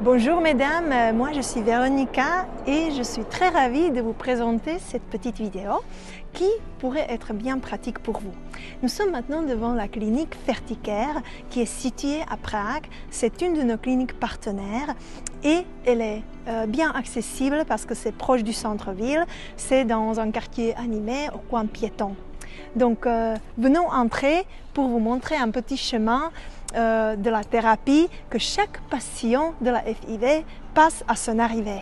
Bonjour mesdames, moi je suis Véronica et je suis très ravie de vous présenter cette petite vidéo qui pourrait être bien pratique pour vous. Nous sommes maintenant devant la clinique Ferticare qui est située à Prague. C'est une de nos cliniques partenaires et elle est bien accessible parce que c'est proche du centre-ville, c'est dans un quartier animé au coin piéton. Donc venons entrer pour vous montrer un petit chemin de la thérapie que chaque patient de la FIV passe à son arrivée.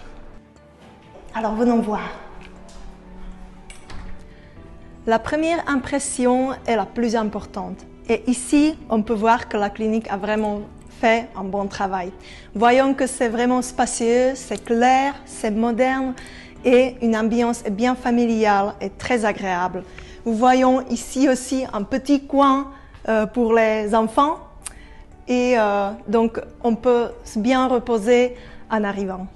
Alors venons voir. La première impression est la plus importante. Et ici, on peut voir que la clinique a vraiment fait un bon travail. Voyons que c'est vraiment spacieux, c'est clair, c'est moderne et une ambiance bien familiale et très agréable. Nous voyons ici aussi un petit coin pour les enfants. Et donc, on peut bien reposer en arrivant.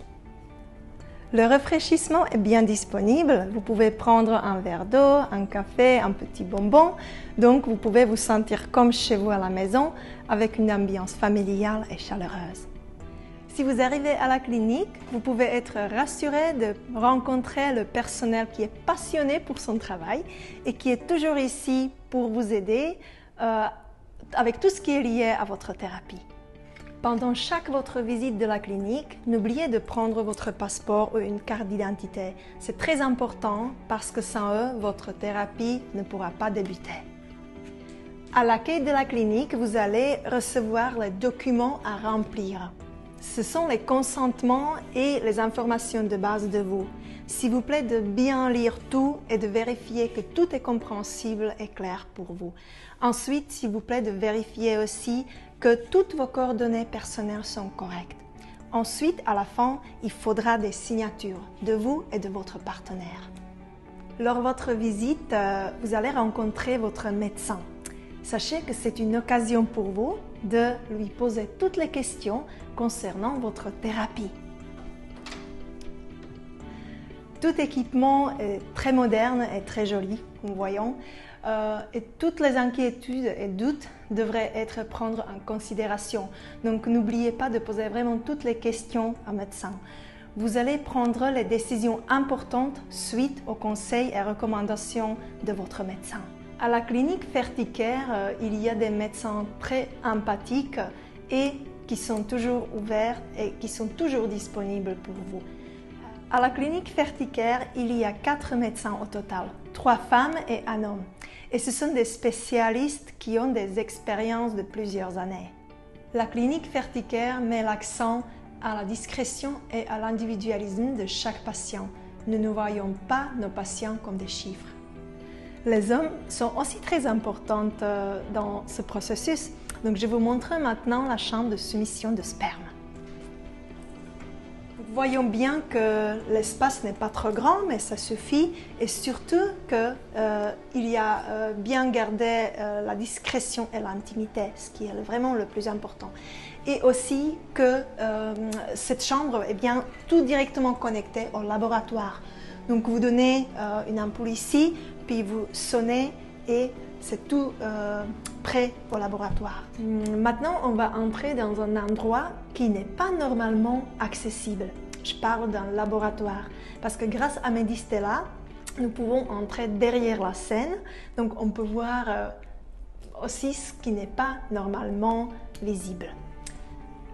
Le rafraîchissement est bien disponible. Vous pouvez prendre un verre d'eau, un café, un petit bonbon. Donc, vous pouvez vous sentir comme chez vous à la maison avec une ambiance familiale et chaleureuse. Si vous arrivez à la clinique, vous pouvez être rassuré de rencontrer le personnel qui est passionné pour son travail et qui est toujours ici pour vous aider avec tout ce qui est lié à votre thérapie. Pendant chaque votre visite de la clinique, n'oubliez de prendre votre passeport ou une carte d'identité. C'est très important parce que sans eux, votre thérapie ne pourra pas débuter. À l'accueil de la clinique, vous allez recevoir les documents à remplir. Ce sont les consentements et les informations de base de vous. S'il vous plaît de bien lire tout et de vérifier que tout est compréhensible et clair pour vous. Ensuite, s'il vous plaît de vérifier aussi que toutes vos coordonnées personnelles sont correctes. Ensuite, à la fin, il faudra des signatures de vous et de votre partenaire. Lors de votre visite, vous allez rencontrer votre médecin. Sachez que c'est une occasion pour vous de lui poser toutes les questions concernant votre thérapie. Tout équipement est très moderne et très joli, nous voyons, et toutes les inquiétudes et doutes devraient être pris en considération. Donc n'oubliez pas de poser vraiment toutes les questions au médecin. Vous allez prendre les décisions importantes suite aux conseils et recommandations de votre médecin. À la clinique Ferticare, il y a des médecins très empathiques et qui sont toujours ouverts et qui sont toujours disponibles pour vous. À la clinique Ferticare, il y a 4 médecins au total, 3 femmes et un homme. Et ce sont des spécialistes qui ont des expériences de plusieurs années. La clinique Ferticare met l'accent à la discrétion et à l'individualisme de chaque patient. Nous ne voyons pas nos patients comme des chiffres. Les hommes sont aussi très importants dans ce processus. Donc je vous montre maintenant la chambre de soumission de sperme. Voyons bien que l'espace n'est pas trop grand, mais ça suffit. Et surtout qu'il y a bien gardé la discrétion et l'intimité, ce qui est vraiment le plus important. Et aussi que cette chambre est bien tout directement connectée au laboratoire. Donc vous donnez une ampoule ici, puis vous sonnez et c'est tout prêt au laboratoire. Maintenant, on va entrer dans un endroit qui n'est pas normalement accessible. Je parle d'un laboratoire parce que grâce à Medistella, nous pouvons entrer derrière la scène. Donc on peut voir aussi ce qui n'est pas normalement visible.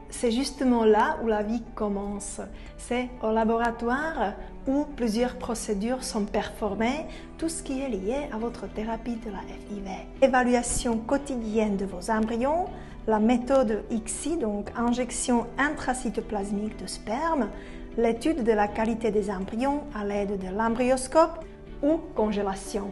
C'est justement là où la vie commence. C'est au laboratoire où plusieurs procédures sont performées, tout ce qui est lié à votre thérapie de la FIV. Évaluation quotidienne de vos embryons, la méthode ICSI, donc injection intracytoplasmique de sperme, l'étude de la qualité des embryons à l'aide de l'embryoscope ou congélation.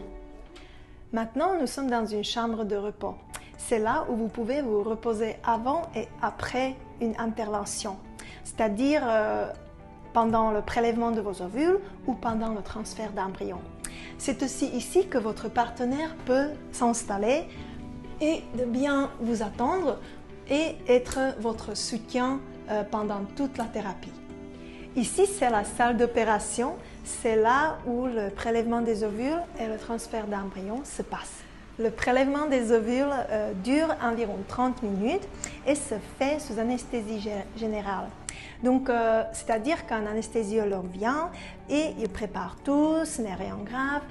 Maintenant, nous sommes dans une chambre de repos. C'est là où vous pouvez vous reposer avant et après une intervention, c'est-à-dire pendant le prélèvement de vos ovules ou pendant le transfert d'embryon. C'est aussi ici que votre partenaire peut s'installer et de bien vous attendre et être votre soutien pendant toute la thérapie. Ici, c'est la salle d'opération. C'est là où le prélèvement des ovules et le transfert d'embryon se passent. Le prélèvement des ovules dure environ 30 minutes et se fait sous anesthésie générale. Donc, c'est-à-dire qu'un anesthésiologue vient et il prépare tout, ce n'est rien de grave,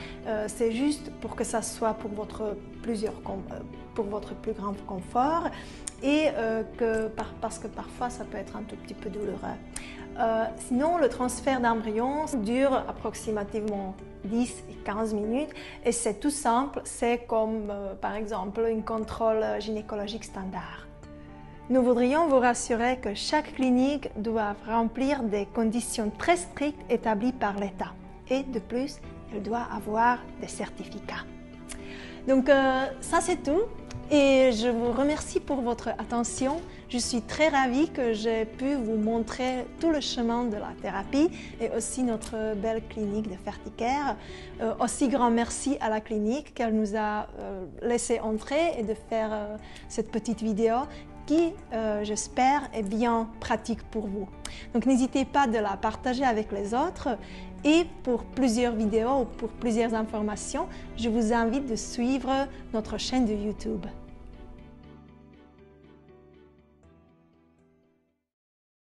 c'est juste pour que ça soit pour votre plus grand confort et parce que parfois ça peut être un tout petit peu douloureux. Sinon, le transfert d'embryon dure approximativement 10 et 15 minutes et c'est tout simple, c'est comme par exemple un contrôle gynécologique standard. Nous voudrions vous rassurer que chaque clinique doit remplir des conditions très strictes établies par l'État et de plus, elle doit avoir des certificats. Donc ça c'est tout et je vous remercie pour votre attention. Je suis très ravie que j'ai pu vous montrer tout le chemin de la thérapie et aussi notre belle clinique de Ferticare. Aussi grand merci à la clinique qu'elle nous a laissé entrer et de faire cette petite vidéo qui, j'espère, est bien pratique pour vous. Donc n'hésitez pas de la partager avec les autres et pour plusieurs vidéos ou pour plusieurs informations, je vous invite de suivre notre chaîne de YouTube.